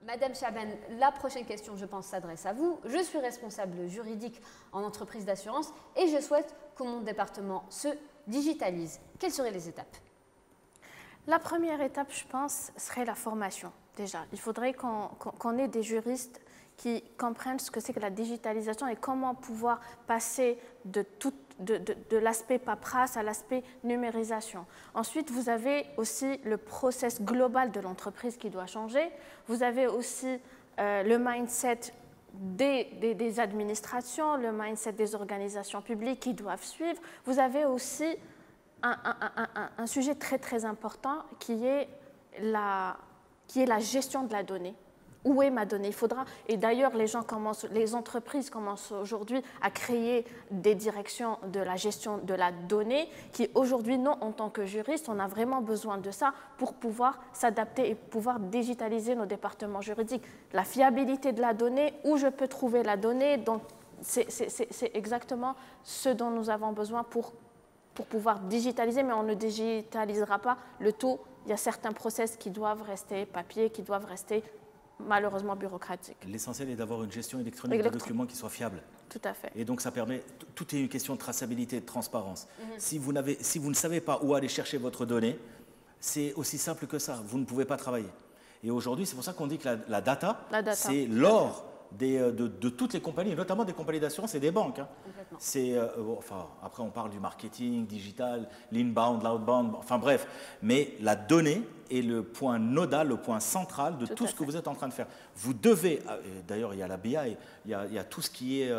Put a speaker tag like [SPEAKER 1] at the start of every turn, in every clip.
[SPEAKER 1] Madame Chaban, la prochaine question, je pense, s'adresse à vous. Je suis responsable juridique en entreprise d'assurance et je souhaite que mon département se digitalise. Quelles seraient les étapes?
[SPEAKER 2] La première étape, je pense, serait la formation. Déjà, il faudrait qu'on ait des juristes qui comprennent ce que c'est que la digitalisation et comment pouvoir passer de l'aspect paperasse à l'aspect numérisation. Ensuite, vous avez aussi le process global de l'entreprise qui doit changer. Vous avez aussi le mindset des administrations, le mindset des organisations publiques qui doivent suivre. Vous avez aussi un sujet très très important qui est la gestion de la donnée. Où est ma donnée? Il faudra, et d'ailleurs les entreprises commencent aujourd'hui à créer des directions de la gestion de la donnée qui aujourd'hui, non, en tant que juriste, on a vraiment besoin de ça pour pouvoir s'adapter et pouvoir digitaliser nos départements juridiques. La fiabilité de la donnée, où je peux trouver la donnée, donc c'est exactement ce dont nous avons besoin pour pouvoir digitaliser, mais on ne digitalisera pas le tout. Il y a certains process qui doivent rester papier, qui doivent rester malheureusement bureaucratiques.
[SPEAKER 3] L'essentiel est d'avoir une gestion électronique des documents qui soit fiable.
[SPEAKER 2] Tout à fait.
[SPEAKER 3] Et donc ça permet, tout est une question de traçabilité et de transparence. Si vous ne savez pas où aller chercher votre donnée, c'est aussi simple que ça, vous ne pouvez pas travailler. Et aujourd'hui, c'est pour ça qu'on dit que la data. C'est l'or de toutes les compagnies, notamment des compagnies d'assurance et des banques. Hein. Enfin, après, on parle du marketing digital, l'inbound, l'outbound, enfin bref. Mais la donnée est le point nodal, le point central de tout ce que vous êtes en train de faire. Vous devez, d'ailleurs, il y a la BI, il y a tout ce qui est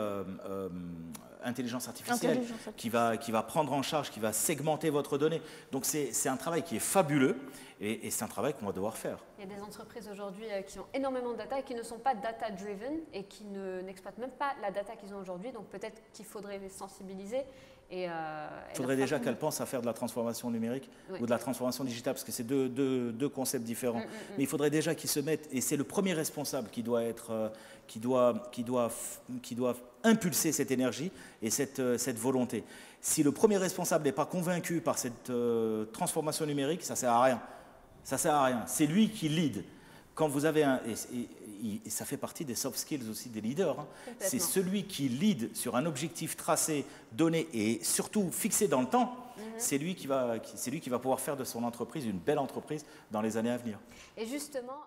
[SPEAKER 3] intelligence artificielle qui va prendre en charge, qui va segmenter votre donnée. Donc c'est un travail qui est fabuleux et c'est un travail qu'on va devoir faire.
[SPEAKER 1] Il y a des entreprises aujourd'hui qui ont énormément de data et qui ne sont pas data-driven et qui n'exploitent même pas la data qu'ils ont aujourd'hui. Donc peut-être qu'il faudrait les sensibiliser. Il
[SPEAKER 3] faudrait déjà qu'elles pensent à faire de la transformation numérique ou de la transformation digitale, parce que c'est deux concepts différents. Mais il faudrait déjà qu'ils se mettent, et c'est le premier responsable qui doit impulser cette énergie et cette volonté. Si le premier responsable n'est pas convaincu par cette transformation numérique, ça ne sert à rien. Ça ne sert à rien. C'est lui qui lead. Quand vous avez et ça fait partie des soft skills aussi des leaders, hein. C'est celui qui lead sur un objectif tracé, donné et surtout fixé dans le temps. C'est lui qui va pouvoir faire de son entreprise une belle entreprise dans les années à venir.
[SPEAKER 1] Et justement,